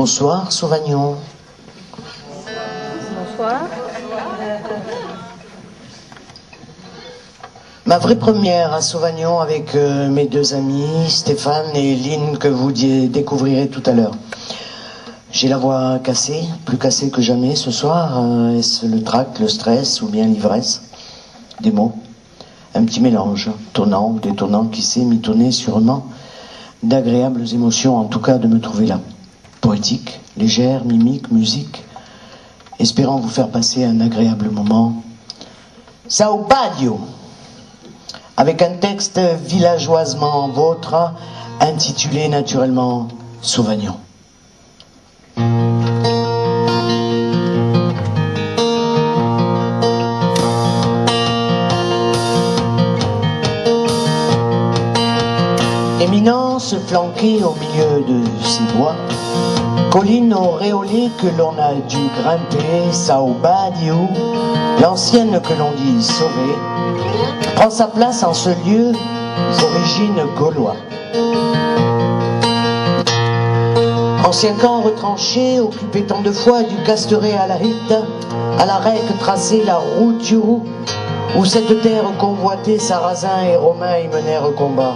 Bonsoir, Sauvagnon. Bonsoir. Ma vraie première à Sauvagnon avec mes deux amis, Stéphane et Lynn, que vous découvrirez tout à l'heure. J'ai la voix cassée, plus cassée que jamais ce soir. Est-ce le trac, le stress ou bien l'ivresse? Des mots, un petit mélange, tonnant ou détonnant, qui sait mitonner sûrement d'agréables émotions, en tout cas de me trouver là. Poétique, légère, mimique, musique, espérant vous faire passer un agréable moment. Saobadio, avec un texte villageoisement vôtre, intitulé naturellement Sauvagnon. Éminence flanquée au milieu de ces bois, colline auréolée que l'on a dû grimper, Saobadio, l'ancienne que l'on dit sauvée, prend sa place en ce lieu d'origine gaulois. Ancien camp retranché, occupé tant de fois du Casteret à la Hite, à la Rèque tracée la route du Roux, où cette terre convoitée, Sarrasins et Romains y menèrent combat.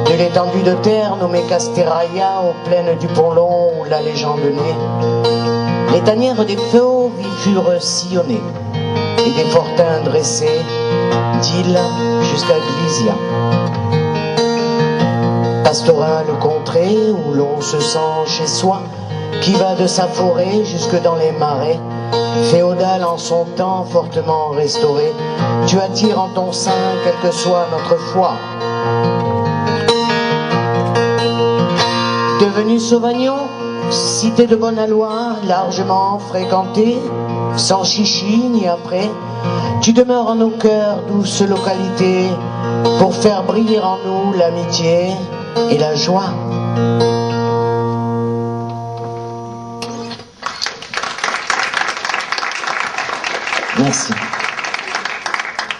De l'étendue de terre nommée Casterraia aux plaines du Pont-Long où la légende naît, les tanières des fauves y furent sillonnées et des fortins dressés d'île jusqu'à Glisia. Pastorale contrée où l'on se sent chez soi, qui va de sa forêt jusque dans les marais, féodal en son temps fortement restauré, tu attires en ton sein quelle que soit notre foi. Devenu Sauvagnon, cité de bonne aloi, largement fréquentée, sans chichi ni après, tu demeures en nos cœurs, douce localité, pour faire briller en nous l'amitié et la joie. Merci.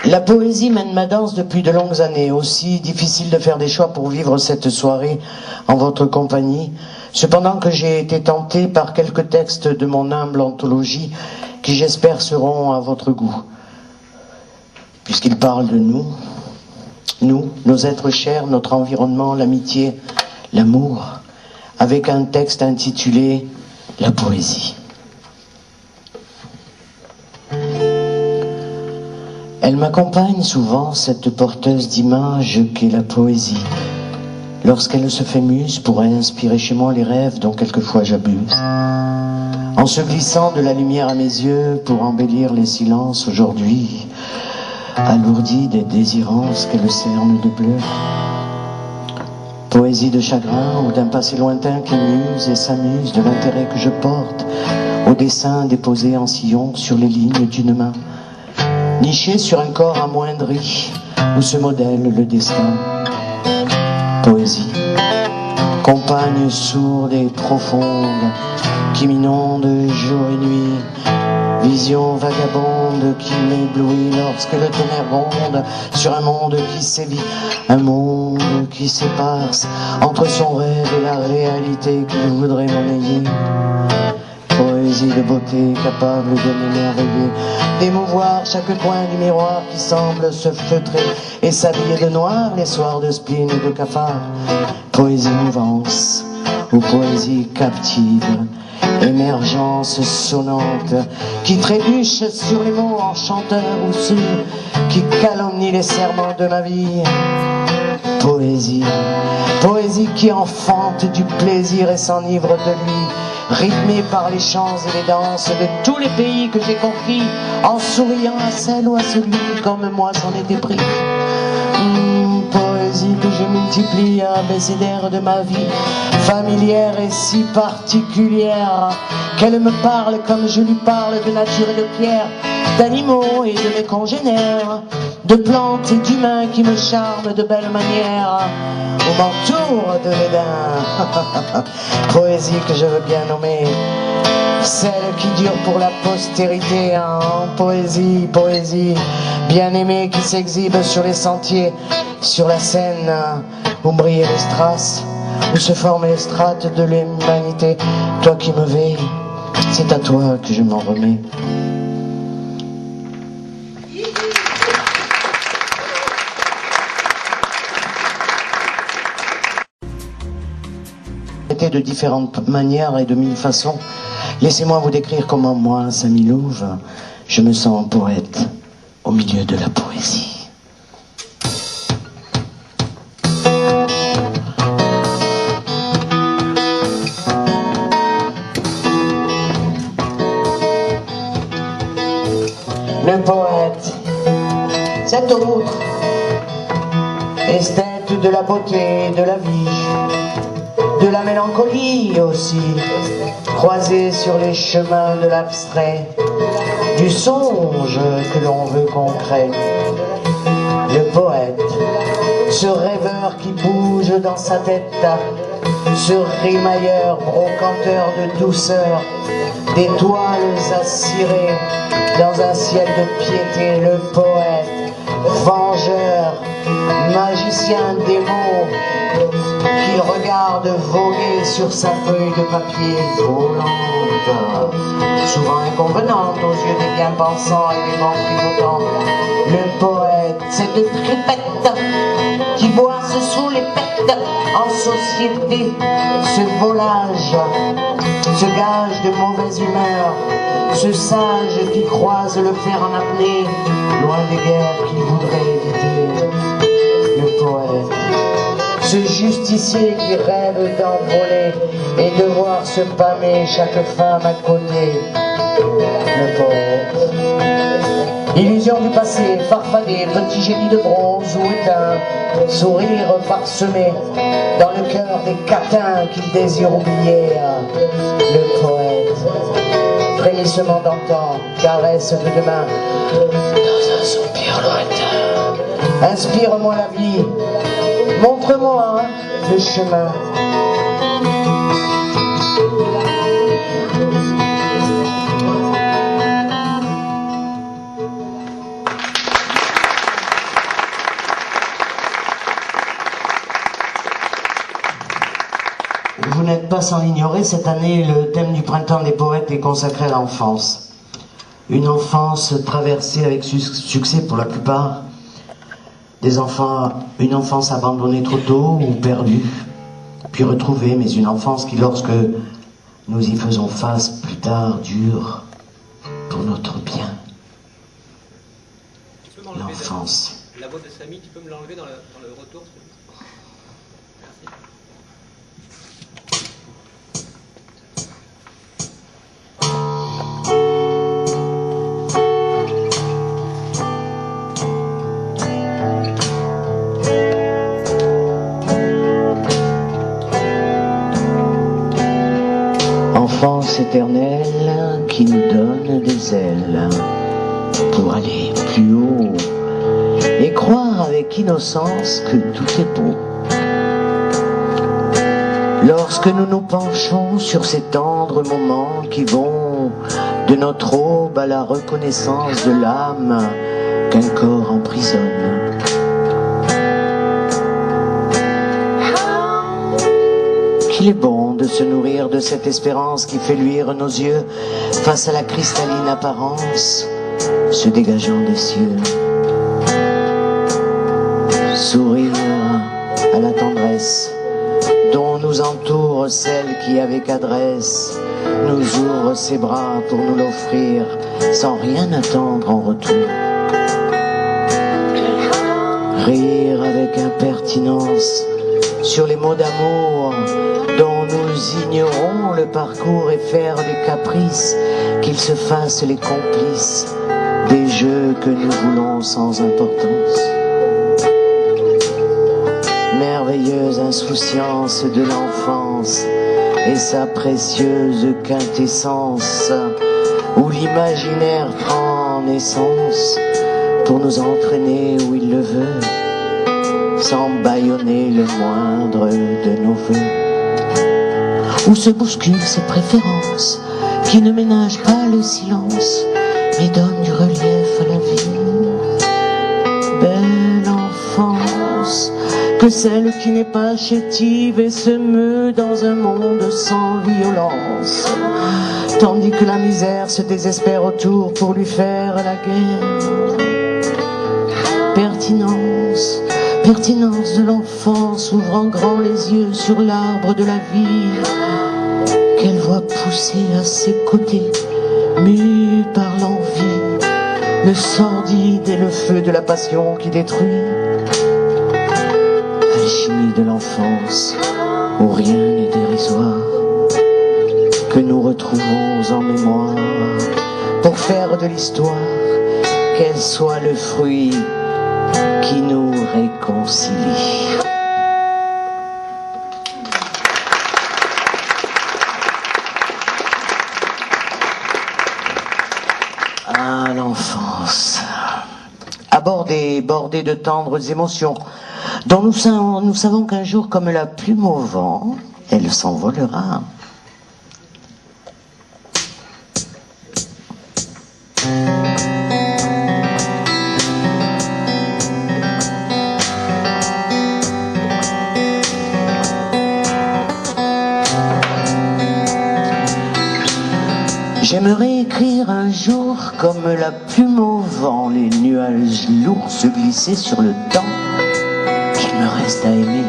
La poésie mène ma danse depuis de longues années. Aussi difficile de faire des choix pour vivre cette soirée en votre compagnie. Cependant que j'ai été tenté par quelques textes de mon humble anthologie qui j'espère seront à votre goût. Puisqu'ils parlent de nous, nos êtres chers, notre environnement, l'amitié, l'amour, avec un texte intitulé « La poésie ». Elle m'accompagne souvent, cette porteuse d'images qu'est la poésie, lorsqu'elle se fait muse pour inspirer chez moi les rêves dont quelquefois j'abuse, en se glissant de la lumière à mes yeux pour embellir les silences aujourd'hui, alourdis des désirances qu'elle cerne de bleu. Poésie de chagrin ou d'un passé lointain qui muse et s'amuse de l'intérêt que je porte au dessin déposé en sillon sur les lignes d'une main, niché sur un corps amoindri où se modèle le destin. Poésie, compagne sourde et profonde qui m'inonde jour et nuit, vision vagabonde qui m'éblouit lorsque le tonnerre gronde sur un monde qui sévit, un monde qui s'éparse entre son rêve et la réalité qu'il voudrait monnayer. Poésie de beauté capable de m'émerveiller, d'émouvoir chaque coin du miroir qui semble se feutrer et s'habiller de noir les soirs de spleen et de cafard. Poésie mouvance ou poésie captive, émergence sonnante qui trébuche sur les mots en chanteur ou ceux qui calomnient les serments de ma vie. Poésie, poésie qui enfante du plaisir et s'enivre de lui, rythmée par les chants et les danses de tous les pays que j'ai conquis, en souriant à celle ou à celui qui comme moi s'en était pris. Poésie que je multiplie à abécédaire de ma vie, familière et si particulière, qu'elle me parle comme je lui parle de nature et de pierre, d'animaux et de mes congénères, de plantes et d'humains qui me charment de belles manières, ou m'entoure de dédain. Poésie que je veux bien nommer celle qui dure pour la postérité, poésie, poésie, bien-aimée qui s'exhibe sur les sentiers, sur la scène où brillent les strass, où se forment les strates de l'humanité. Toi qui me veilles, c'est à toi que je m'en remets. De différentes manières et de mille façons. Laissez-moi vous décrire comment moi, Samy Louve, je me sens poète au milieu de la poésie. Le poète, cet autre, esthète de la beauté, de la vie, de la mélancolie aussi, croisée sur les chemins de l'abstrait, du songe que l'on veut concret. Le poète, ce rêveur qui bouge dans sa tête, ce rimailleur, brocanteur de douceur, d'étoiles à cirer dans un ciel de piété. Le poète, vengeur, magicien des mots, qu'il regarde voguer sur sa feuille de papier volante, souvent inconvenante aux yeux des bien-pensants et des ventripotent. Le poète, cette tripette qui boit sous les pètes en société, ce volage, ce gage de mauvaise humeur, ce sage qui croise le fer en apnée, loin des guerres qu'il voudrait éviter. Le poète, ce justicier qui rêve d'envoler et de voir se pâmer chaque femme à côté. Le poète, illusion du passé, farfadé, petit génie de bronze ou éteint, sourire parsemé dans le cœur des catins qu'il désire oublier. Le poète, frémissement d'antan, caresse de demain, dans un soupir lointain. Inspire-moi la vie, montre-moi le chemin. Vous n'êtes pas sans l'ignorer, cette année, le thème du printemps des poètes est consacré à l'enfance. Une enfance traversée avec succès pour la plupart. Une enfance abandonnée trop tôt ou perdue, puis retrouvée, mais une enfance qui, lorsque nous y faisons face plus tard, dure pour notre bien. L'enfance. La voix de Samy, tu peux me l'enlever dans le retour, s'il te plaît ? Merci. Enfance éternelle qui nous donne des ailes pour aller plus haut et croire avec innocence que tout est beau. Lorsque nous nous penchons sur ces tendres moments qui vont de notre aube à la reconnaissance de l'âme qu'un corps emprisonne. Qu'il est bon de se nourrir de cette espérance qui fait luire nos yeux face à la cristalline apparence se dégageant des cieux. Sourire à la tendresse dont nous entoure celle qui avec adresse nous ouvre ses bras pour nous l'offrir sans rien attendre en retour. Rire avec impertinence sur les mots d'amour dont nous ignorons le parcours et faire des caprices qu'ils se fassent les complices des jeux que nous voulons sans importance. Merveilleuse insouciance de l'enfance et sa précieuse quintessence où l'imaginaire prend naissance pour nous entraîner où il le veut sans bâillonner le moindre de nos voeux. Où se bousculent ses préférences qui ne ménagent pas le silence mais donnent du relief à la vie. Belle enfance que que celle qui n'est pas chétive et se meut dans un monde sans violence, tandis que la misère se désespère autour pour lui faire la guerre. Pertinence, pertinence de l'enfance, ouvrant grand les yeux sur l'arbre de la vie, qu'elle voit pousser à ses côtés, mue par l'envie, le sordide et le feu de la passion qui détruit. Alchimie de l'enfance, où rien n'est dérisoire, que nous retrouvons en mémoire, pour faire de l'histoire, qu'elle soit le fruit qui nous réconcilie. Ah, l'enfance, abordée, bordée de tendres émotions, dont nous savons qu'un jour, comme la plume au vent, elle s'envolera. J'aimerais écrire un jour, comme la plume au vent, les nuages lourds se glisser sur le temps qu'il me reste à aimer.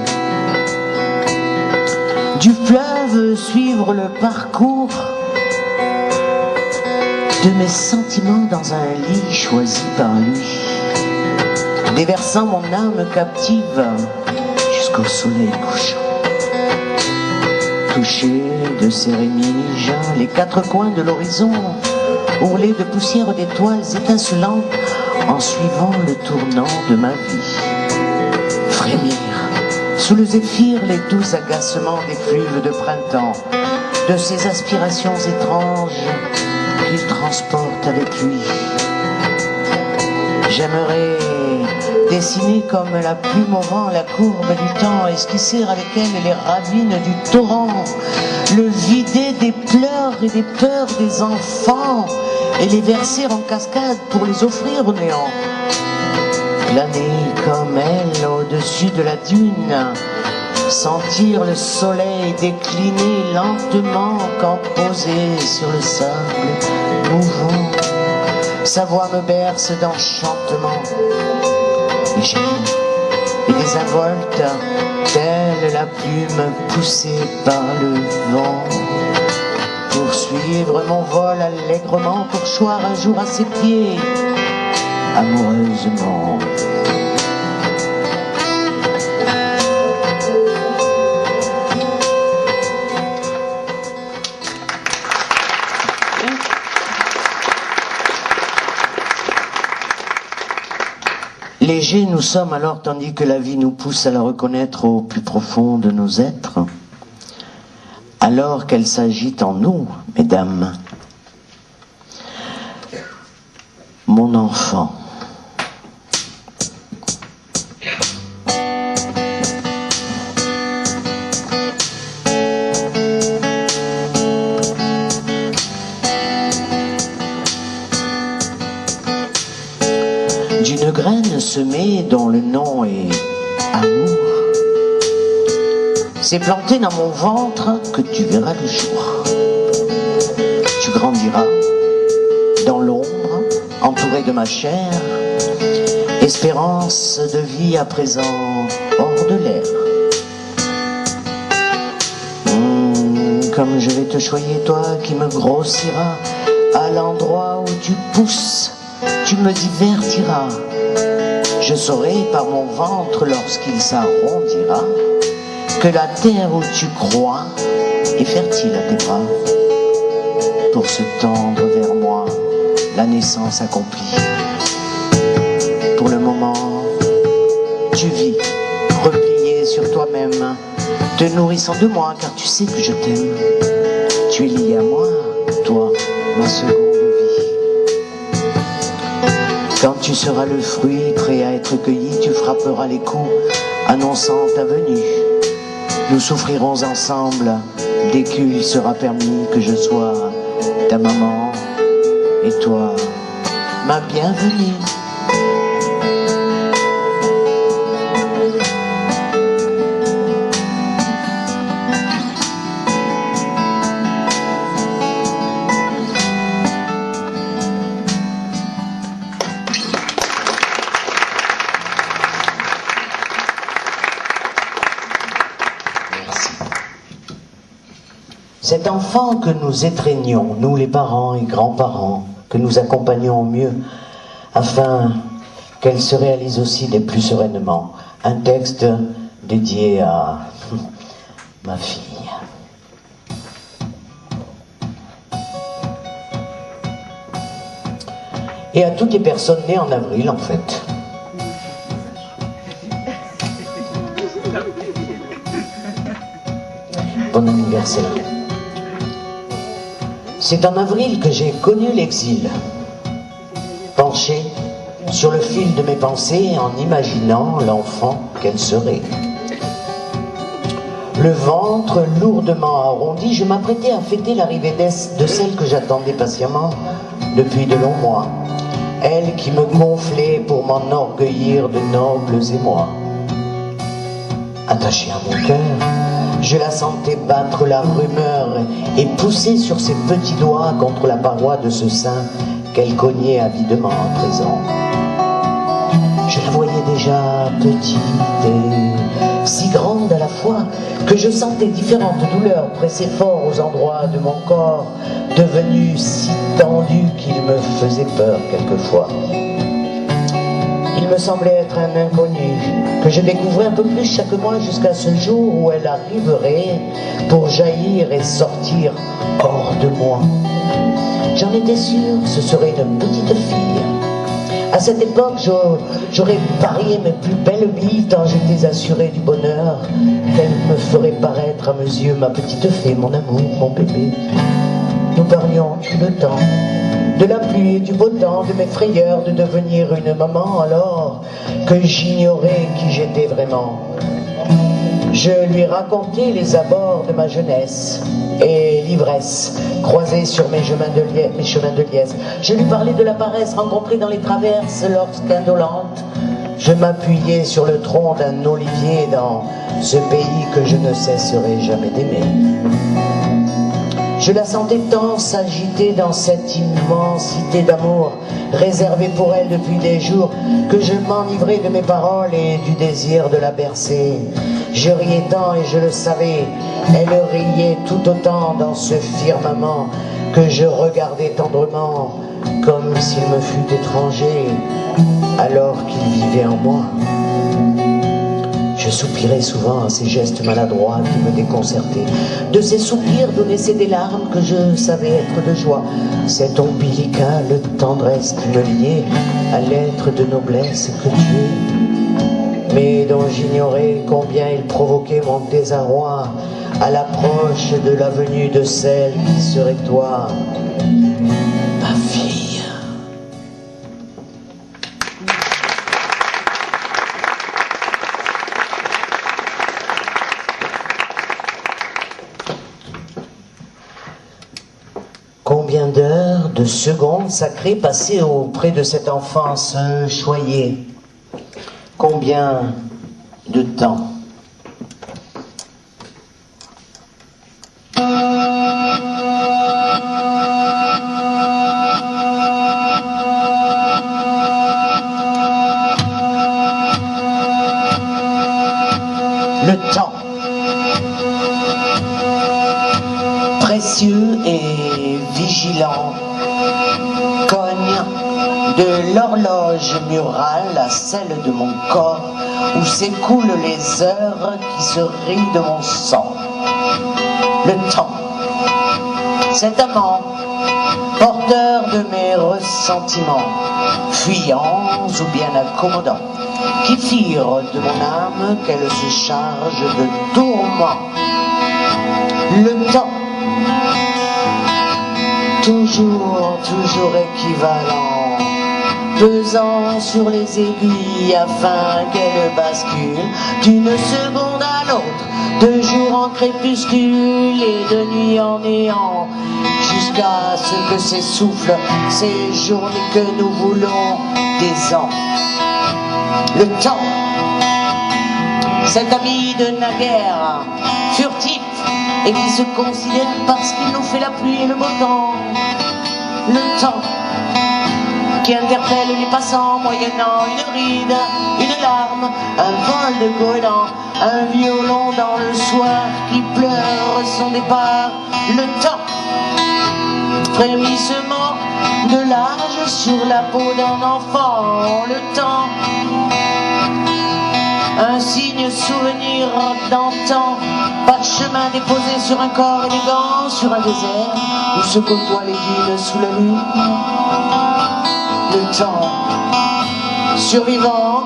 Du fleuve suivre le parcours de mes sentiments dans un lit choisi par lui, déversant mon âme captive jusqu'au soleil couchant. Touché de ses rémiges, les quatre coins de l'horizon, ourlés de poussière d'étoiles étincelantes, en suivant le tournant de ma vie. Frémir, sous le zéphyr, les doux agacements des fluves de printemps, de ces aspirations étranges qu'il transporte avec lui. J'aimerais dessiner comme la plume au vent la courbe du temps, esquisser avec elle les ravines du torrent, le vider des pleurs et des peurs des enfants et les verser en cascade pour les offrir au néant. Planer comme elle au-dessus de la dune, sentir le soleil décliner lentement quand posé sur le sable mouvant. Sa voix me berce d'enchantement et j'aime et désinvolte, telle la plume poussée par le vent. Poursuivre mon vol allègrement pour choir un jour à ses pieds, amoureusement. Légers nous sommes alors, tandis que la vie nous pousse à la reconnaître au plus profond de nos êtres, alors qu'elle s'agite en nous, mesdames. Mon enfant. D'une graine semée dont le nom est amour, c'est planté dans mon ventre que tu verras le jour. Tu grandiras dans l'ombre, entouré de ma chair, espérance de vie à présent hors de l'air. Comme je vais te choyer, toi qui me grossiras, à l'endroit où tu pousses, tu me divertiras. Je saurai par mon ventre lorsqu'il s'arrondira que la terre où tu crois est fertile à tes bras. Pour se tendre vers moi, la naissance accomplie. Pour le moment, tu vis, replié sur toi-même, te nourrissant de moi, car tu sais que je t'aime. Tu es lié à moi, toi, ma seconde vie. Quand tu seras le fruit prêt à être cueilli, tu frapperas les coups, annonçant ta venue. Nous souffrirons ensemble, dès qu'il sera permis que je sois ta maman et toi, ma bienvenue. Cet enfant que nous étreignons, nous les parents et grands-parents, que nous accompagnons au mieux, afin qu'elle se réalise aussi des plus sereinement. Un texte dédié à ma fille. Et à toutes les personnes nées en avril, en fait. Bon anniversaire. C'est en avril que j'ai connu l'exil. Penché sur le fil de mes pensées en imaginant l'enfant qu'elle serait. Le ventre lourdement arrondi, je m'apprêtais à fêter l'arrivée de celle que j'attendais patiemment depuis de longs mois. Elle qui me gonflait pour m'enorgueillir de nobles émois. Attachée à mon cœur, je la sentais battre la rumeur et pousser sur ses petits doigts contre la paroi de ce sein qu'elle cognait avidement à présent. Je la voyais déjà petite et si grande à la fois que je sentais différentes douleurs presser fort aux endroits de mon corps devenu si tendu qu'il me faisait peur quelquefois. Il me semblait être un inconnu que je découvrais un peu plus chaque mois jusqu'à ce jour où elle arriverait pour jaillir et sortir hors de moi. J'en étais sûr, ce serait une petite fille. À cette époque, j'aurais parié mes plus belles billes tant j'étais assuré du bonheur qu'elle me ferait paraître à mes yeux ma petite fée, mon amour, mon bébé. Nous parlions tout le temps de la pluie et du beau temps, de mes frayeurs de devenir une maman alors que j'ignorais qui j'étais vraiment. Je lui racontais les abords de ma jeunesse et l'ivresse croisée sur mes chemins de liesse. Je lui parlais de la paresse rencontrée dans les traverses lorsqu'indolente je m'appuyais sur le tronc d'un olivier dans ce pays que je ne cesserai jamais d'aimer. Je la sentais tant s'agiter dans cette immensité d'amour réservée pour elle depuis des jours que je m'enivrais de mes paroles et du désir de la bercer. Je riais tant et je le savais, elle riait tout autant dans ce firmament que je regardais tendrement comme s'il me fût étranger alors qu'il vivait en moi. Je soupirais souvent à ces gestes maladroits qui me déconcertaient. De ces soupirs naissaient des larmes que je savais être de joie. Cette ombilicale tendresse qui me liait à l'être de noblesse que tu es, mais dont j'ignorais combien il provoquait mon désarroi à l'approche de la venue de celle qui serait toi, ma fille. Combien d'heures, de secondes sacrées passées auprès de cette enfance choyée? Combien de temps? Le temps. Précieux et vigilant, cogne de l'horloge murale à celle de mon corps où s'écoulent les heures qui se rient de mon sang. Le temps, cet amant, porteur de mes ressentiments, fuyants ou bien accommodants, qui firent de mon âme qu'elle se charge de tourments. Le temps, toujours équivalent, pesant sur les aiguilles afin qu'elle bascule d'une seconde à l'autre, de jour en crépuscule et de nuit en néant, jusqu'à ce que s'essoufflent ces journées que nous voulons des ans. Le temps, cet ami de naguère, furtif et qui se considère parce qu'il nous fait la pluie et le beau temps. Le temps, qui interpelle les passants moyennant une ride, une larme, un vol de goéland, un violon dans le soir qui pleure son départ, le temps, frémissement de l'âge sur la peau d'un enfant, le temps, un signe souvenir d'antan, pas de chemin déposé sur un corps élégant, sur un désert où se côtoient les dunes sous la lune. Le temps, survivant,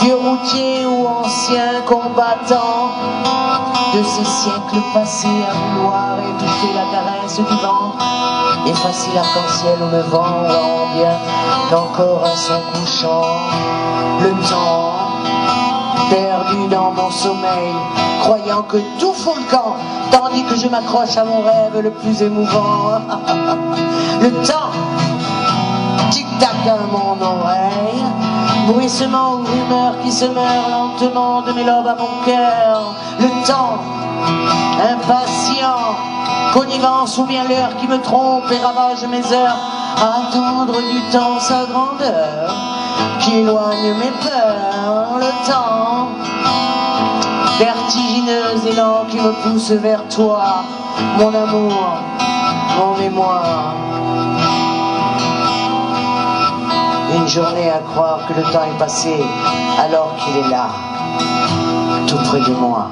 vieux routier ou ancien combattant, de ces siècles passés à vouloir étouffer la caresse du vent, effacer l'arc-en-ciel au levant ou en bien qu'encore à son couchant. Le temps, perdu dans mon sommeil, croyant que tout fout le camp, tandis que je m'accroche à mon rêve le plus émouvant. Le temps, tic-tac à mon oreille, bruissement ou rumeur qui se meurt lentement de mes lobes à mon cœur. Le temps, impatient, connivence ou bien l'heure qui me trompe et ravage mes heures, à attendre du temps sa grandeur, qui éloigne mes peurs. Le temps, vertigineux élan qui me pousse vers toi, mon amour, mon mémoire. Une journée à croire que le temps est passé alors qu'il est là, tout près de moi.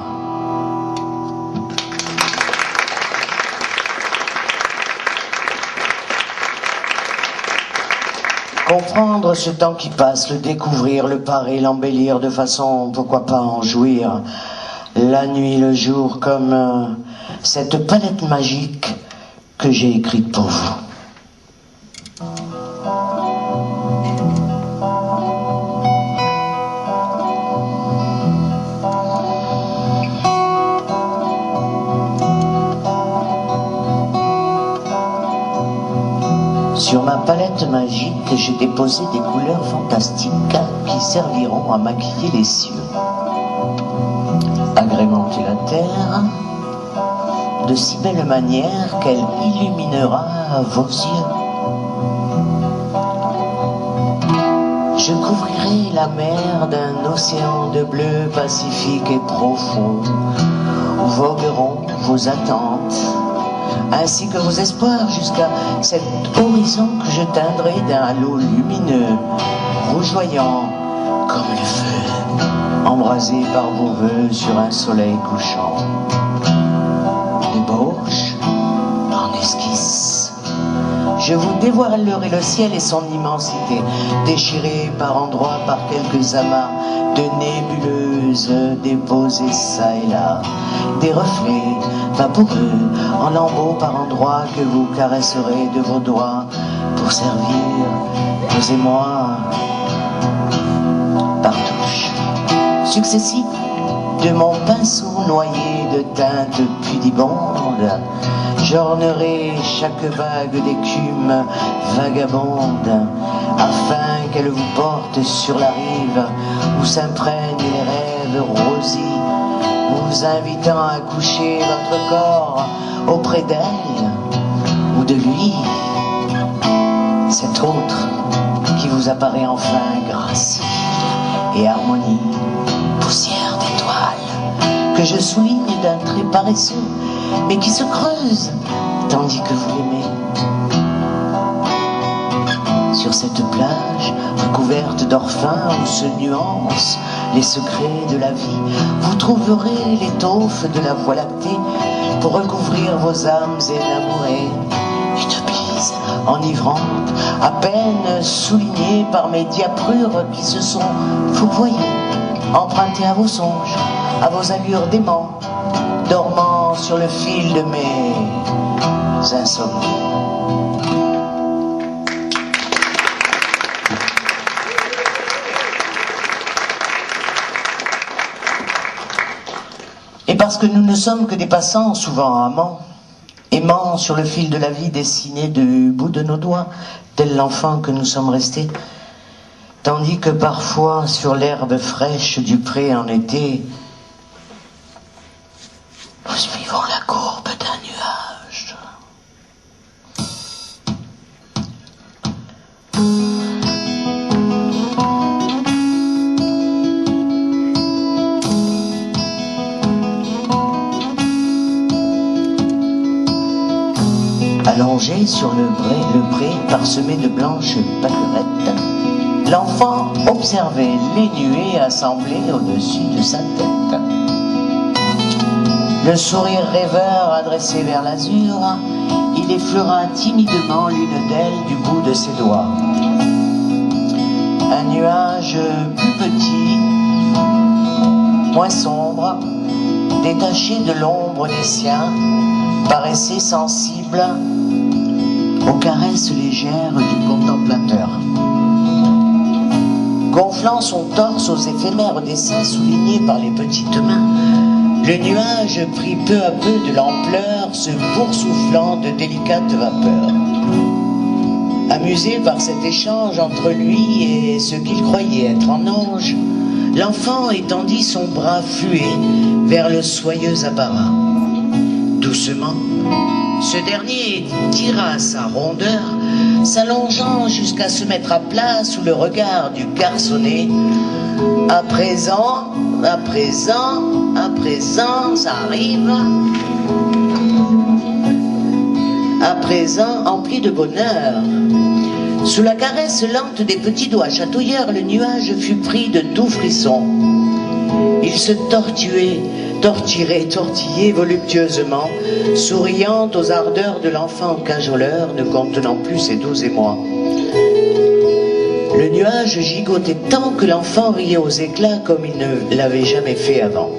Comprendre ce temps qui passe, le découvrir, le parer, l'embellir de façon, pourquoi pas en jouir, la nuit, le jour, comme cette palette magique que j'ai écrite pour vous. Sur ma palette magique, j'ai déposé des couleurs fantastiques qui serviront à maquiller les cieux, agrémenter la terre de si belle manière qu'elle illuminera vos yeux. Je couvrirai la mer d'un océan de bleu pacifique et profond où vogueront vos attentes, ainsi que vos espoirs jusqu'à cet horizon que je teindrai d'un halo lumineux, rougeoyant comme le feu, embrasé par vos voeux sur un soleil couchant. Débauche en esquisse, je vous dévoilerai le ciel et son immensité, déchiré par endroits par quelques amas de nébuleuses déposées ça et là, des reflets vaporeux en lambeaux par endroits que vous caresserez de vos doigts pour servir vos émois par touches successives de mon pinceau noyé de teintes pudibondes. J'ornerai chaque vague d'écume vagabonde afin qu'elle vous porte sur la rive où s'imprègnent les rêves rosis, vous invitant à coucher votre corps auprès d'elle ou de lui, cet autre qui vous apparaît enfin gracile et harmonie, poussière d'étoiles que je souligne d'un trait paresseux mais qui se creuse tandis que vous l'aimez. Sur cette plage recouverte d'orphins où se nuancent les secrets de la vie, vous trouverez l'étoffe de la Voie lactée pour recouvrir vos âmes énamourées. Une bise enivrante, à peine soulignée par mes diaprures qui se sont fourvoyées, empruntées à vos songes, à vos allures d'aimants, dormant sur le fil de mes insomnies. Et parce que nous ne sommes que des passants, souvent amants, aimant sur le fil de la vie dessiné du bout de nos doigts, tel l'enfant que nous sommes restés, tandis que parfois sur l'herbe fraîche du pré en été, nous suivons la courbe d'un nuage. Allongé sur le pré parsemé de blanches pâquerettes, l'enfant observait les nuées assemblées au-dessus de sa tête. Le sourire rêveur adressé vers l'azur, il effleura timidement l'une d'elles du bout de ses doigts. Un nuage plus petit, moins sombre, détaché de l'ombre des siens, paraissait sensible aux caresses légères du contemplateur. Gonflant son torse aux éphémères dessins soulignés par les petites mains, le nuage prit peu à peu de l'ampleur, se boursouflant de délicates vapeurs. Amusé par cet échange entre lui et ce qu'il croyait être un ange, l'enfant étendit son bras fluet vers le soyeux apparat. Doucement, ce dernier tira sa rondeur, s'allongeant jusqu'à se mettre à plat sous le regard du garçonnet. À présent, ça arrive. À présent, empli de bonheur. Sous la caresse lente des petits doigts chatouilleurs, le nuage fut pris de doux frissons. Il se tortillait voluptueusement, souriant aux ardeurs de l'enfant cajoleur, ne contenant plus ses doux émois. Le nuage gigotait tant que l'enfant riait aux éclats comme il ne l'avait jamais fait avant.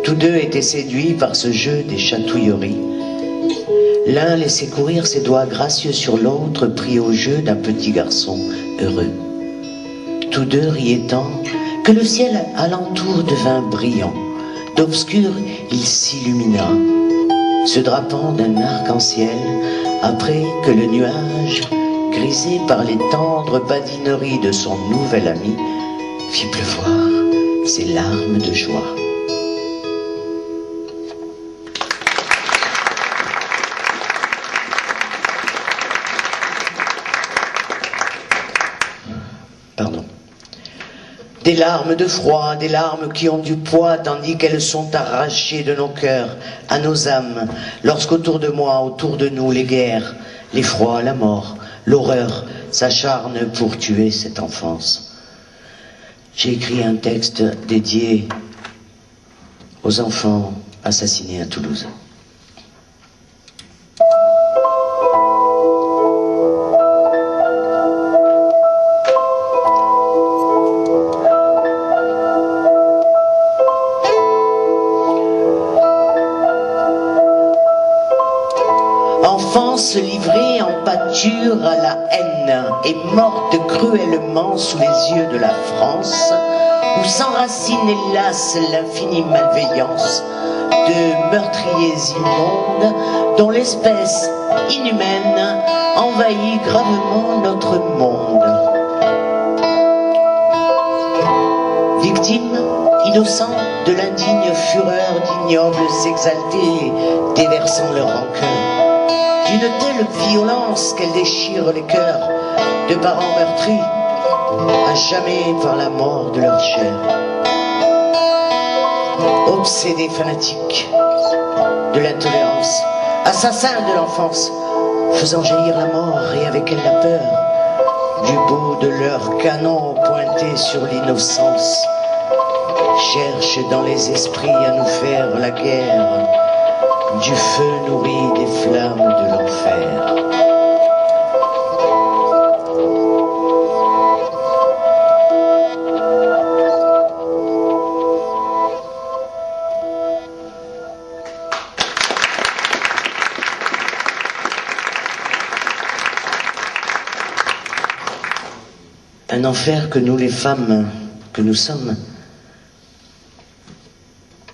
Tous deux étaient séduits par ce jeu des chatouilleries. L'un laissait courir ses doigts gracieux sur l'autre, pris au jeu d'un petit garçon heureux. Tous deux riaient tant que le ciel alentour devint brillant. D'obscur, il s'illumina, se drapant d'un arc-en-ciel, après que le nuage, grisé par les tendres badineries de son nouvel ami, fit pleuvoir ses larmes de joie. Pardon. Des larmes de froid, des larmes qui ont du poids, tandis qu'elles sont arrachées de nos cœurs à nos âmes, lorsqu'autour de moi, autour de nous, les guerres, l'effroi, la mort, l'horreur s'acharnent pour tuer cette enfance. J'ai écrit un texte dédié aux enfants assassinés à Toulouse. Enfance livrée en pâture à la haine et morte cruellement sous les yeux de la France, où s'enracine hélas l'infinie malveillance de meurtriers immondes dont l'espèce inhumaine envahit gravement notre monde. Victimes innocents de l'indigne fureur d'ignobles exaltés déversant leur rancœur, d'une telle violence qu'elle déchire les cœurs de parents meurtris à jamais par la mort de leur chair. Obsédés fanatiques de l'intolérance, assassins de l'enfance, faisant jaillir la mort et avec elle la peur, du bout de leur canon pointé sur l'innocence, cherchent dans les esprits à nous faire la guerre, du feu nourri des flammes de l'enfer. Un enfer que nous, les femmes, que nous sommes,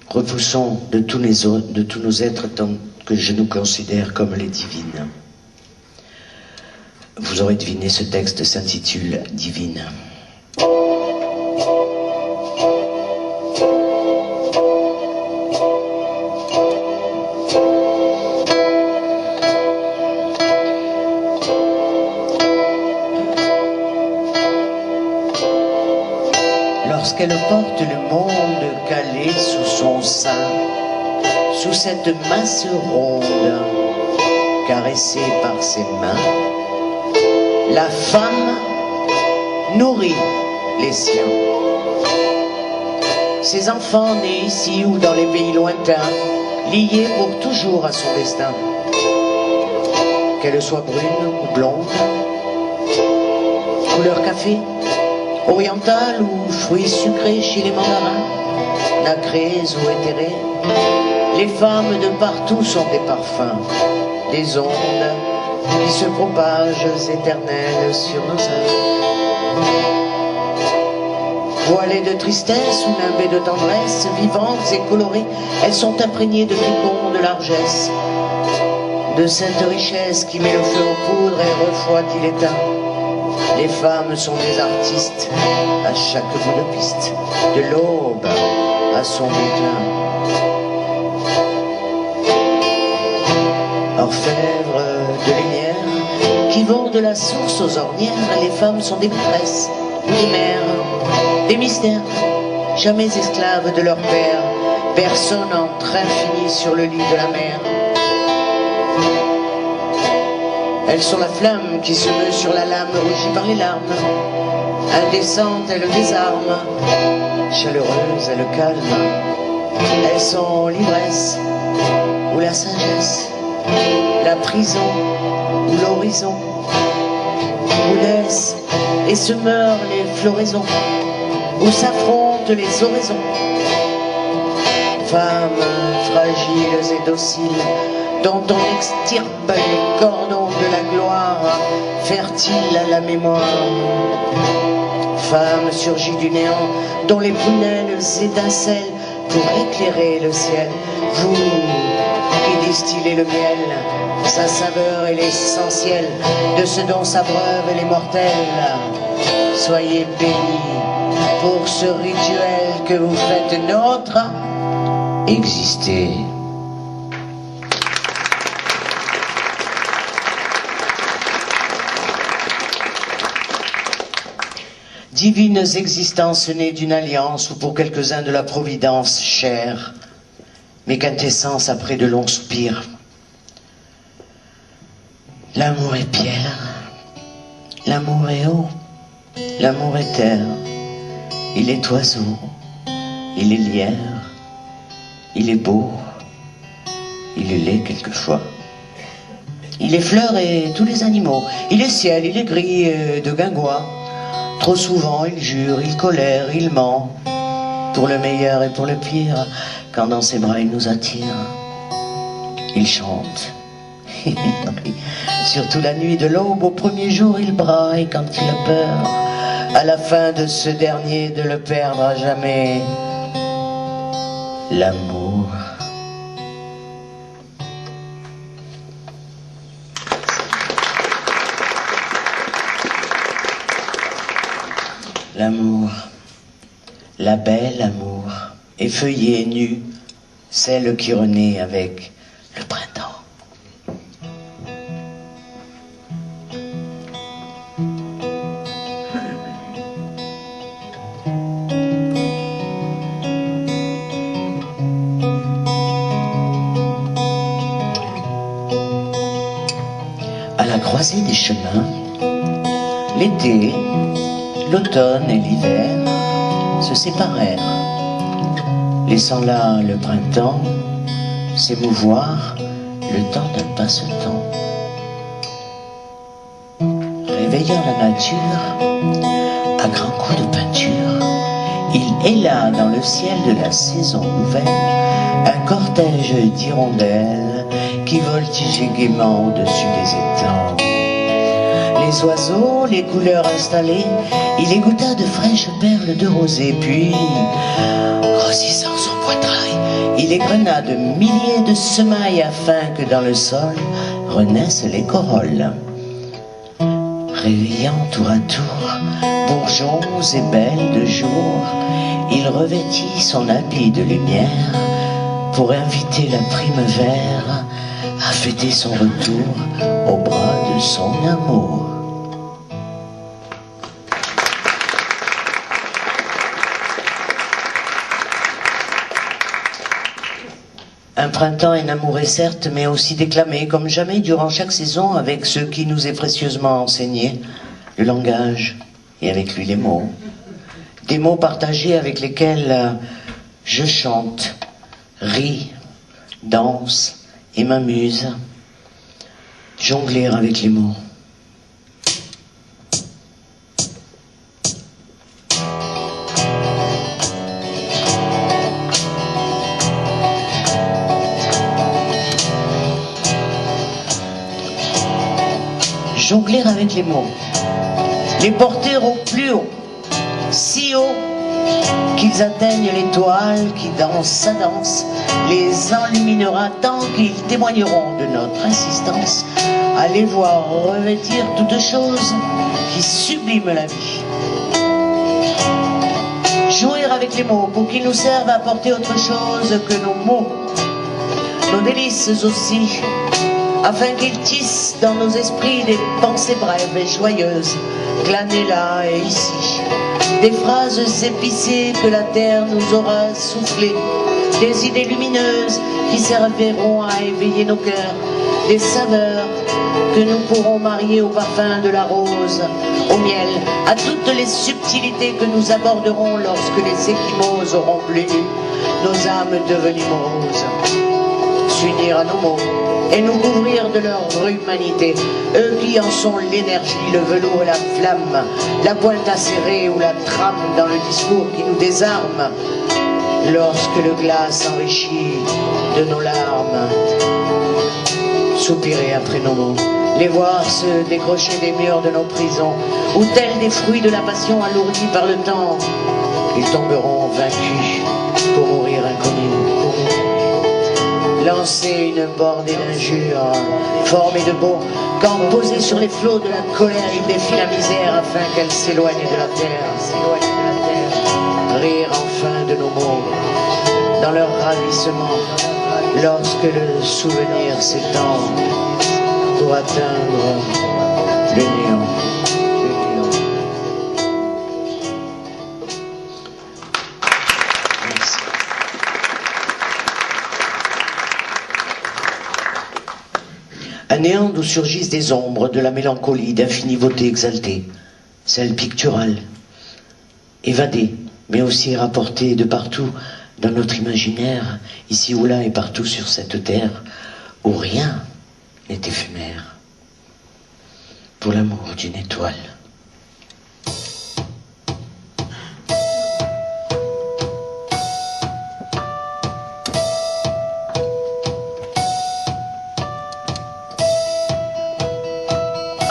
repoussons de tous nos êtres tant que je nous considère comme les divines. Vous aurez deviné, ce texte s'intitule « Divine ». lorsqu'elle porte le monde calé sous son sein, sous cette masse ronde, caressée par ses mains, la femme nourrit les siens. Ses enfants nés ici ou dans les pays lointains, liés pour toujours à son destin. Qu'elle soit brune ou blonde, couleur café, orientale ou fruits sucrés chez les mandarins, nacrés ou éthérés, les femmes de partout sont des parfums, des ondes qui se propagent éternelles sur nos âmes. Voilées de tristesse ou nimbées de tendresse, vivantes et colorées, elles sont imprégnées de féconde largesse, de cette richesse qui met le feu aux poudres et refroidit l'étain. Les femmes sont des artistes à chaque bout de piste, de l'aube à son déclin. Orfèvres de lumière qui vont de la source aux ornières, les femmes sont des maîtresses, des mères, des mystères, jamais esclaves de leur père, personne entre infini sur le lit de la mer. Elles sont la flamme qui se meut sur la lame, rougie par les larmes. Indécentes, elles désarment. Chaleureuses, elles calment. Elles sont l'ivresse ou la sagesse, la prison ou l'horizon, où naissent et se meurent les floraisons, où s'affrontent les oraisons. Femmes fragiles et dociles, dont on extirpe les cordons de la gloire, fertile à la mémoire. Femme surgie du néant, dont les prunelles étincellent pour éclairer le ciel. Vous qui distillez le miel, sa saveur est l'essentiel de ce dont s'abreuvent les mortels. Soyez bénis pour ce rituel que vous faites nôtre. Existez. Divines existences nées d'une alliance, ou pour quelques-uns de la providence chère, mais quintessence après de longs soupirs. L'amour est pierre, l'amour est eau, l'amour est terre, il est oiseau, il est lierre, il est beau, il est laid quelquefois. Il est fleur et tous les animaux, il est ciel, il est gris de guingois. Trop souvent il jure, il colère, il ment, pour le meilleur et pour le pire, quand dans ses bras il nous attire. Il chante, il rit, surtout la nuit de l'aube, au premier jour il braille quand il a peur, à la fin de ce dernier de le perdre à jamais. L'amour. L'amour, la belle amour, effeuillée, nue, celle qui renaît avec le printemps. À la croisée des chemins, l'été, l'automne et l'hiver se séparèrent, laissant là le printemps s'émouvoir le temps d'un passe-temps. Réveillant la nature à grands coups de peinture, il héla dans le ciel de la saison nouvelle un cortège d'hirondelles qui voltigeaient gaiement au-dessus des étangs. Les oiseaux, les couleurs installées, il égoutta de fraîches perles de rosée, puis, grossissant son poitrail, il égrena de milliers de semailles afin que dans le sol renaissent les corolles. Réveillant tour à tour, bourgeons et belles de jour, il revêtit son habit de lumière pour inviter la primavera à fêter son retour au bras de son amour. Un printemps inamouré certes, mais aussi déclamé comme jamais durant chaque saison avec ce qui nous est précieusement enseigné, le langage et avec lui les mots. Des mots partagés avec lesquels je chante, ris, danse et m'amuse. Jongler avec les mots. Jongler avec les mots, les porter au plus haut, si haut qu'ils atteignent l'étoile qui danse sa danse, les enluminera tant qu'ils témoigneront de notre insistance à les voir revêtir toutes choses qui subliment la vie. Jouer avec les mots pour qu'ils nous servent à apporter autre chose que nos mots, nos délices aussi, afin qu'ils tissent dans nos esprits des pensées brèves et joyeuses, glanées là et ici, des phrases épicées que la terre nous aura soufflées, des idées lumineuses qui serviront à éveiller nos cœurs, des saveurs que nous pourrons marier au parfum de la rose, au miel, à toutes les subtilités que nous aborderons lorsque les échymoses auront bleu, nos âmes devenues moroses, s'unir à nos mots et nous couvrir de leur humanité, eux qui en sont l'énergie, le velours et la flamme, la pointe acérée ou la trame dans le discours qui nous désarme, lorsque le glas s'enrichit de nos larmes, soupirer après nos mots, les voir se décrocher des murs de nos prisons, ou tels des fruits de la passion alourdis par le temps, ils tomberont vaincus pour mourir inconnus. Lancer une bordée d'injures, formée de beaux, quand posée sur les flots de la colère, il défie la misère afin qu'elle s'éloigne de la terre, rire enfin de nos mots, dans leur ravissement, lorsque le souvenir s'étend pour atteindre le néant. Un néant d'où surgissent des ombres, de la mélancolie, d'infinie beauté exaltée, celle picturale, évadée, mais aussi rapportée de partout dans notre imaginaire, ici ou là et partout sur cette terre, où rien n'est éphémère, pour l'amour d'une étoile.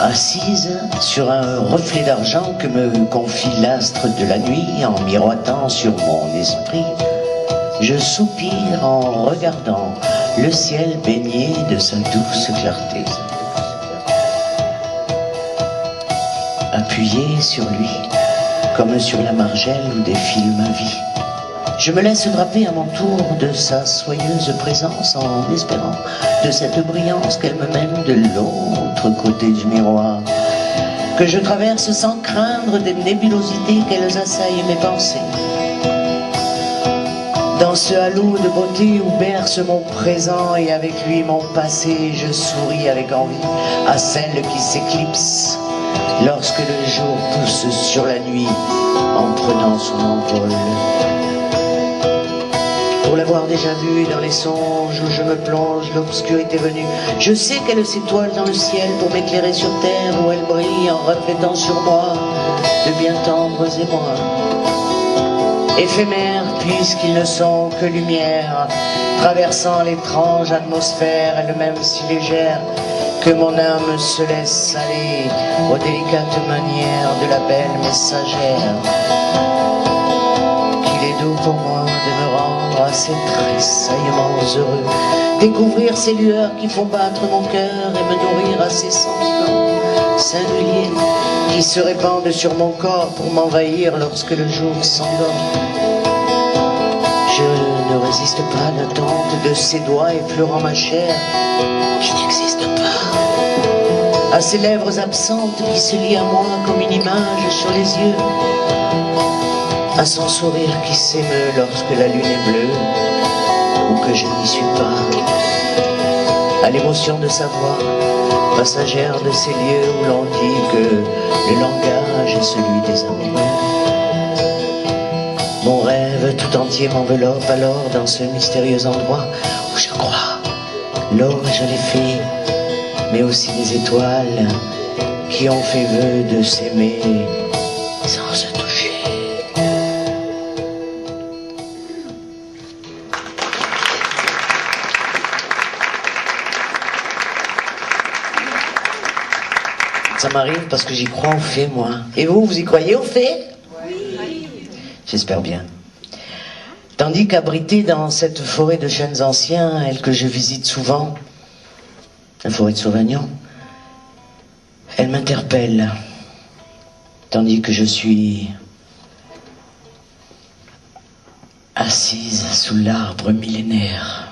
Assise sur un reflet d'argent que me confie l'astre de la nuit en miroitant sur mon esprit, je soupire en regardant le ciel baigné de sa douce clarté. Appuyé sur lui, comme sur la margelle où défile ma vie, je me laisse draper à mon tour de sa soyeuse présence en espérant de cette brillance qu'elle me mène de l'autre côté du miroir, que je traverse sans craindre des nébulosités qu'elles assaillent mes pensées. Dans ce halo de beauté où berce mon présent et avec lui mon passé, je souris avec envie à celle qui s'éclipse lorsque le jour pousse sur la nuit en prenant son envol. Pour l'avoir déjà vue dans les songes où je me plonge, l'obscurité venue, je sais qu'elle s'étoile dans le ciel pour m'éclairer sur terre où elle brille en reflétant sur moi de bien tendres émois. Éphémères puisqu'ils ne sont que lumière, traversant l'étrange atmosphère, elle-même si légère que mon âme se laisse aller aux délicates manières de la belle messagère. Qu'il est doux pour moi de me rendre à ces tressaillements heureux, découvrir ces lueurs qui font battre mon cœur et me nourrir à ces sentiments singuliers qui se répandent sur mon corps pour m'envahir lorsque le jour s'endort. Je ne résiste pas à l'attente de ses doigts effleurant ma chair qui n'existe pas, à ses lèvres absentes qui se lient à moi comme une image sur les yeux, à son sourire qui s'émeut lorsque la lune est bleue, ou que je n'y suis pas, à l'émotion de sa voix, passagère de ces lieux où l'on dit que le langage est celui des amoureux. Mon rêve tout entier m'enveloppe alors dans ce mystérieux endroit où je crois l'orge, les fées, mais aussi les étoiles qui ont fait vœu de s'aimer sans se toucher. Ça m'arrive parce que j'y crois aux fées, moi. Et vous, vous y croyez aux fées? Oui. J'espère bien. Tandis qu'abritée dans cette forêt de chênes anciens, elle que je visite souvent, la forêt de Sauvagnon, elle m'interpelle, tandis que je suis assise sous l'arbre millénaire.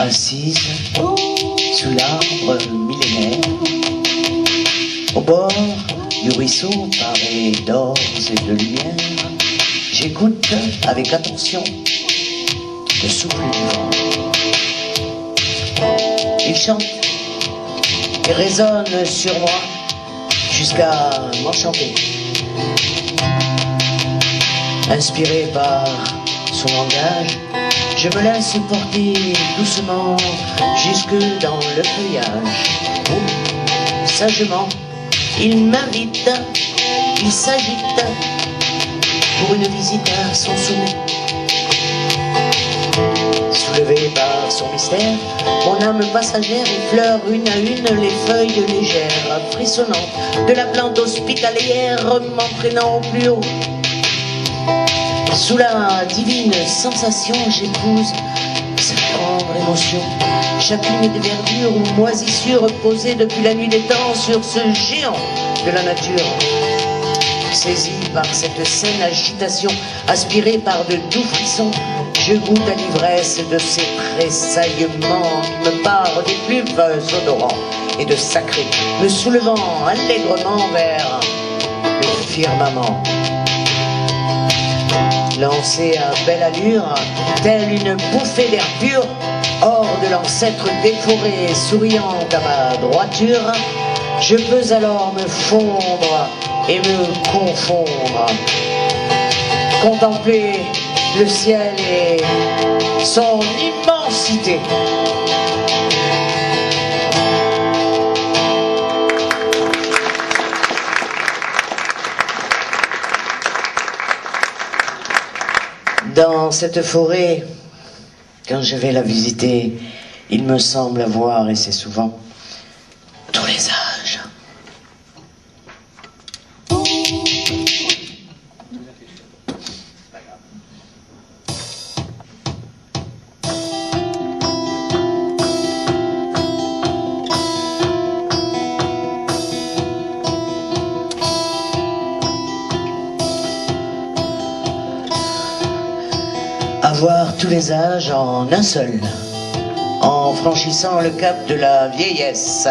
Assise sous l'arbre millénaire, au bord du ruisseau paré d'or et de lumière, j'écoute avec attention le souffle du vent. Il chante et résonne sur moi jusqu'à m'enchanter. Inspiré par son langage, je me laisse porter doucement jusque dans le feuillage. Où, sagement, il m'invite, il s'agite pour une visite à son sommet. Soulevé par son mystère, mon âme passagère effleure une à une les feuilles légères, frissonnantes de la plante hospitalière, m'entraînant au plus haut. Sous la divine sensation, j'épouse cette tendre émotion, chacune des verdures ou moisissures posées depuis la nuit des temps sur ce géant de la nature. Saisi par cette saine agitation, aspiré par de doux frissons, je goûte à l'ivresse de ces tressaillements qui me parent des plus odorants et de sacré, me soulevant allègrement vers le firmament. Lancé à belle allure, telle une bouffée d'air pur, hors de l'ancêtre déforé, souriant à ma droiture, je peux alors me fondre et me confondre, contempler le ciel et son immensité. Dans cette forêt, quand je vais la visiter, il me semble avoir, et c'est souvent, tous les âges. Avoir tous les âges en un seul, en franchissant le cap de la vieillesse,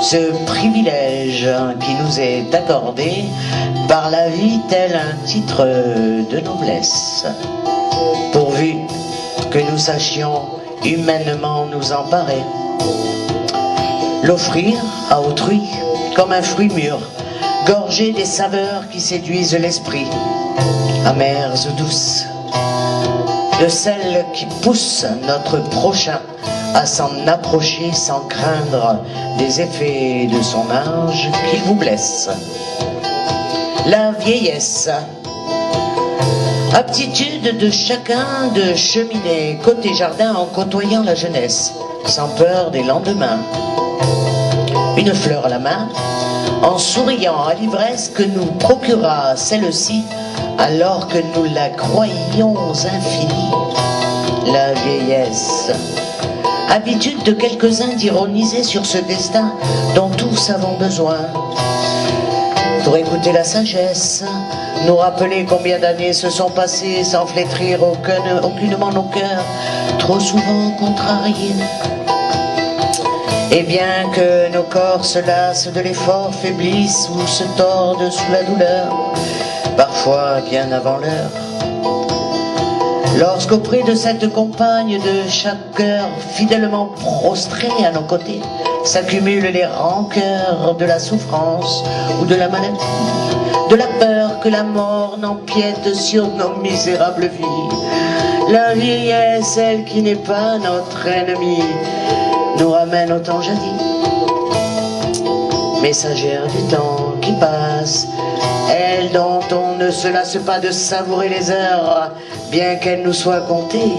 ce privilège qui nous est accordé par la vie tel un titre de noblesse, pourvu que nous sachions humainement nous emparer, l'offrir à autrui comme un fruit mûr, gorgé des saveurs qui séduisent l'esprit, amères ou douces, de celles qui poussent notre prochain à s'en approcher sans craindre des effets de son âge qu'il vous blesse. La vieillesse, aptitude de chacun de cheminer côté jardin en côtoyant la jeunesse, sans peur des lendemains. Une fleur à la main, en souriant à l'ivresse que nous procura celle-ci, alors que nous la croyions infinie, la vieillesse. Habitude de quelques-uns d'ironiser sur ce destin dont tous avons besoin. pour écouter la sagesse, nous rappeler combien d'années se sont passées sans flétrir aucunement nos cœurs, trop souvent contrariés. Et bien que nos corps se lassent de l'effort, faiblissent ou se tordent sous la douleur, parfois bien avant l'heure, lorsqu'auprès de cette compagne de chaque cœur, fidèlement prostré à nos côtés, s'accumulent les rancœurs de la souffrance ou de la maladie, de la peur que la mort n'empiète sur nos misérables vies. La vieillesse, elle qui n'est pas notre ennemie, nous ramène au temps jadis, messagère du temps qui passe, elle dont on ne se lasse pas de savourer les heures, bien qu'elles nous soient comptées.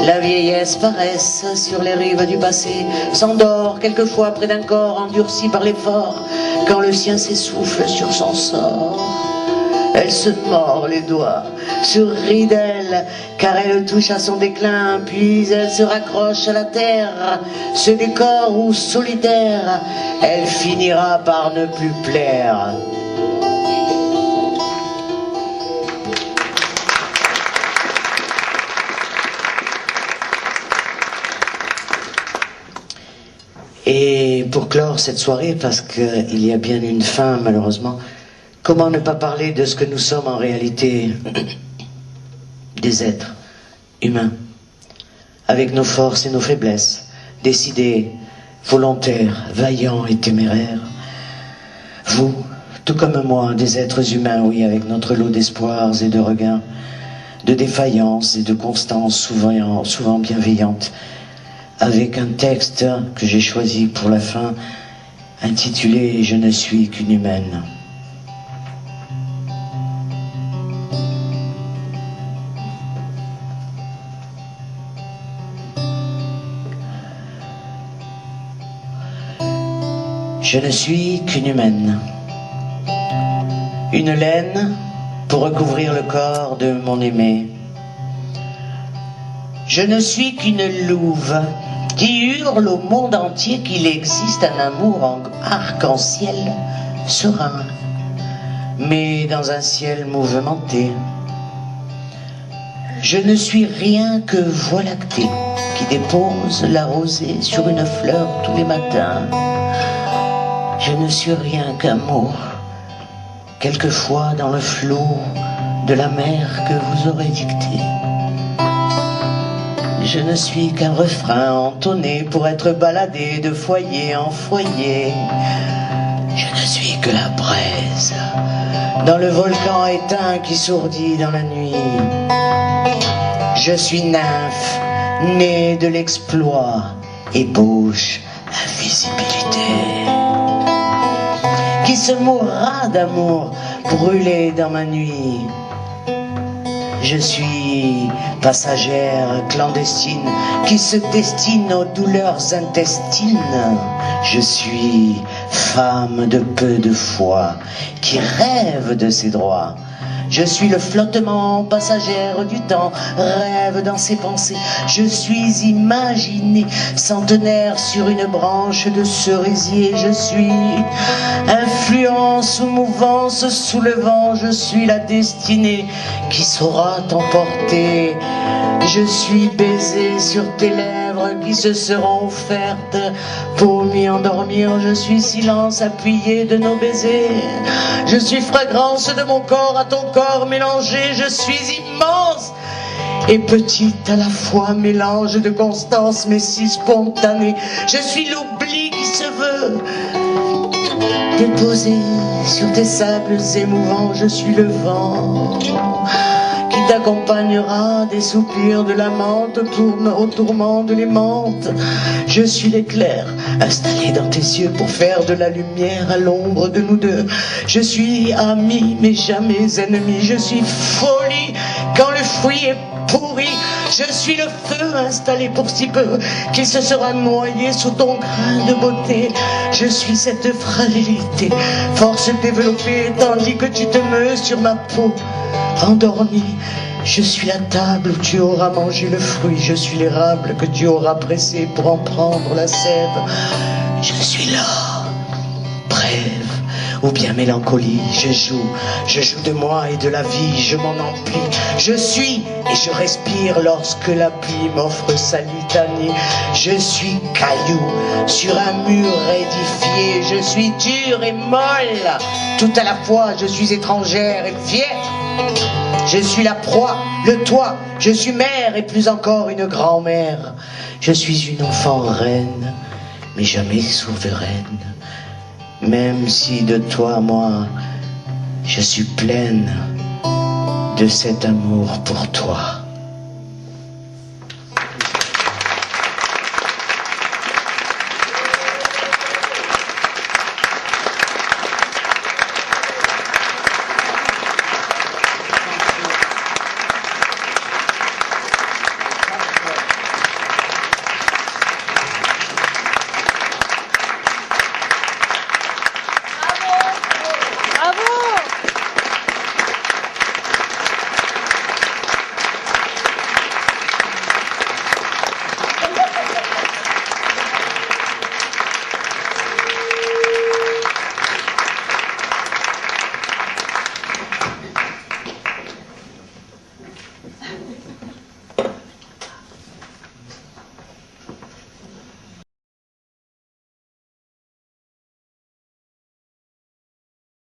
La vieillesse paresse sur les rives du passé, s'endort quelquefois près d'un corps endurci par l'effort, quand le sien s'essouffle sur son sort. Elle se mord les doigts, se rit d'elle, car elle touche à son déclin, puis elle se raccroche à la terre. Ce décor où solitaire, elle finira par ne plus plaire. Et pour clore cette soirée, parce qu'il y a bien une fin malheureusement, comment ne pas parler de ce que nous sommes en réalité, des êtres humains, avec nos forces et nos faiblesses, décidés, volontaires, vaillants et téméraires. Vous, tout comme moi, des êtres humains, oui, avec notre lot d'espoirs et de regains, de défaillances et de constances souvent bienveillantes, avec un texte que j'ai choisi pour la fin, intitulé « Je ne suis qu'une humaine ». Je ne suis qu'une humaine, une laine pour recouvrir le corps de mon aimé. Je ne suis qu'une louve qui hurle au monde entier qu'il existe un amour en arc-en-ciel serein, mais dans un ciel mouvementé. Je ne suis rien que voie lactée qui dépose la rosée sur une fleur tous les matins. Je ne suis rien qu'amour, quelquefois dans le flot de la mer que vous aurez dicté. Je ne suis qu'un refrain entonné pour être baladé de foyer en foyer. Je ne suis que la braise dans le volcan éteint qui sourdit dans la nuit. Je suis nymphe, née de l'exploit, ébauche invisibilité, qui se mourra d'amour brûlé dans ma nuit. Je suis passagère clandestine qui se destine aux douleurs intestines. Je suis femme de peu de foi qui rêve de ses droits. Je suis le flottement passagère du temps, rêve dans ses pensées. Je suis imaginé centenaire sur une branche de cerisier. Je suis influence ou mouvance sous le vent. Je suis la destinée qui saura t'emporter. Je suis baiser sur tes lèvres qui se seront offertes pour m'y endormir. Je suis silence appuyé de nos baisers. Je suis fragrance de mon corps à ton corps mélangé. Je suis immense et petite à la fois, mélange de constance mais si spontané. Je suis l'oubli qui se veut déposé sur tes sables émouvants. Je suis le vent qui t'accompagnera des soupirs de la menthe au tourment de l'aimante. Je suis l'éclair installé dans tes yeux pour faire de la lumière à l'ombre de nous deux. Je suis ami mais jamais ennemi. Je suis folie quand le fruit est pourri. Je suis le feu installé pour si peu qu'il se sera noyé sous ton grain de beauté. Je suis cette fragilité, force développée tandis que tu te meus sur ma peau endormi. Je suis la table où tu auras mangé le fruit. Je suis l'érable que tu auras pressé pour en prendre la sève. Je suis là, brève, ou bien mélancolie. Je joue de moi et de la vie, je m'en emplis. Je suis et je respire lorsque la pluie m'offre sa litanie. Je suis caillou sur un mur édifié, je suis dure et molle. Tout à la fois, je suis étrangère et fière. Je suis la proie, le toit, je suis mère et plus encore une grand-mère. Je suis une enfant reine, mais jamais souveraine. Même si de toi, moi, je suis pleine de cet amour pour toi.